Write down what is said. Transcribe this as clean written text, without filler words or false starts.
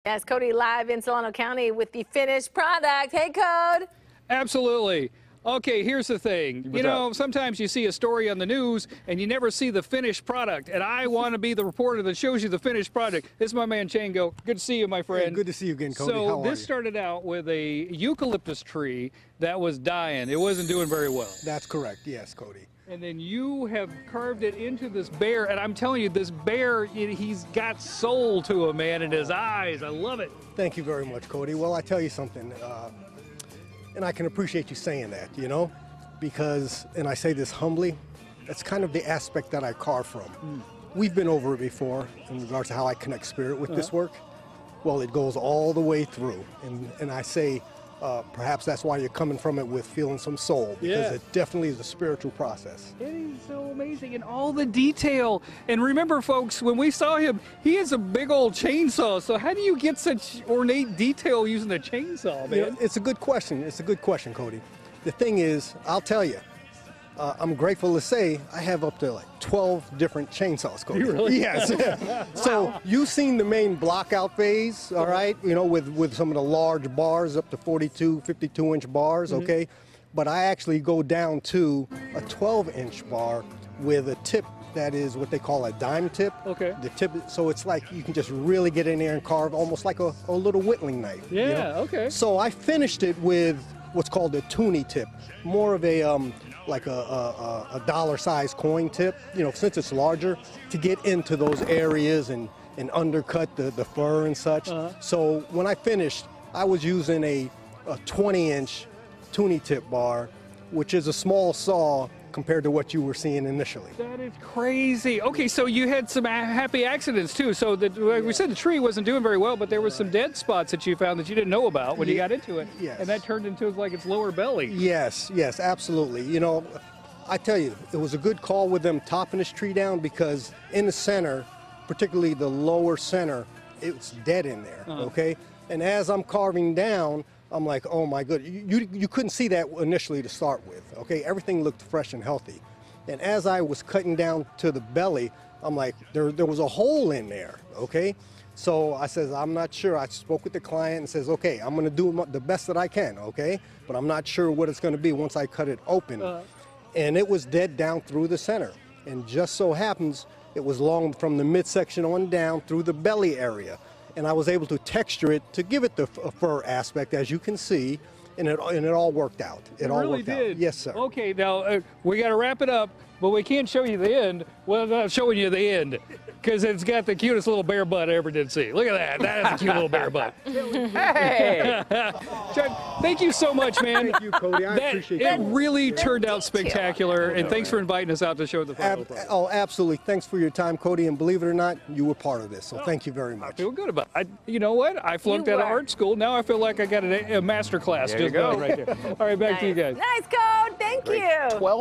Yes, Cody live in Solano County with the finished product. Hey, Code. Absolutely. Okay, here's the thing. Sometimes you see a story on the news and you never see the finished product. And I want to be the reporter that shows you the finished product. This is my man Chango. Good to see you, my friend. Hey, good to see you again, Cody. So How are this you? started out with a eucalyptus tree that was dying. It wasn't doing very well. That's correct. Yes, Cody. And then you have carved it into this bear, and I'm telling you, this bear, he's got soul to him, man, in his eyes. I love it. Thank you very much, Cody. Well, I tell you something, and I can appreciate you saying that, because, and I say this humbly, that's kind of the aspect that I carve from. We've been over it before in regards to how I connect spirit with this work. Well, it goes all the way through, and I say, perhaps that's why you're coming from it with feeling some soul, because it definitely is a spiritual process. It is so amazing, and all the detail. And remember, folks, when we saw him, he has a big old chainsaw. So how do you get such ornate detail using a chainsaw, man? It's a good question. It's a good question, Cody. The thing is, I'll tell you, I'm grateful to say I have up to like 12 different chainsaws, Cody. You really? Yes. So you've seen the main block out phase, all right, with some of the large bars up to 42, 52-inch bars, okay? But I actually go down to a 12-inch bar with a tip that is what they call a dime tip. Okay. The tip, so it's like you can just really get in there and carve almost like a little whittling knife. Yeah, okay. So I finished it with what's called a toonie tip, more of a like a dollar-sized coin tip, since it's larger, to get into those areas and undercut the fur and such. So when I finished, I was using a 20-inch toonie tip bar, which is a small saw compared to what you were seeing initially. That is crazy. Okay, so you had some happy accidents too. So like we said, the tree wasn't doing very well, but there was some dead spots that you found that you didn't know about when you got into it. Yes. And that turned into like its lower belly. Yes, absolutely. I tell you, it was a good call with them topping this tree down, because in the center, particularly the lower center, it's dead in there, okay? And as I'm carving down, I'm like, oh my good, you couldn't see that initially to start with, okay? Everything looked fresh and healthy. And as I was cutting down to the belly, I'm like, there was a hole in there, okay? So I says, I'm not sure. I spoke with the client and says, okay, I'm gonna do the best that I can, okay? But I'm not sure what it's gonna be once I cut it open. And it was dead down through the center. And just so happens, it was long from the midsection on down through the belly area. And I was able to texture it to give it the fur aspect, as you can see, and it all worked out. It all really worked did. out. Yes, sir. Okay, now we got to wrap it up, but we can't show you the end. Well, I'm not showing you the end because it's got the cutest little bear butt I ever did see. Look at that. That is a cute little bear butt. Hey. Chuck, thank you so much, man. Thank you, Cody. I appreciate it. It it. really turned out spectacular, and thanks for inviting us out to show the final product. Oh, absolutely. Thanks for your time, Cody. And believe it or not, you were part of this. So thank you very much. I feel good about it. You know what? I flunked out of art school. Now I feel like I got a master class just done right there. All right, back to you guys. Nice, Code. Thank you. 12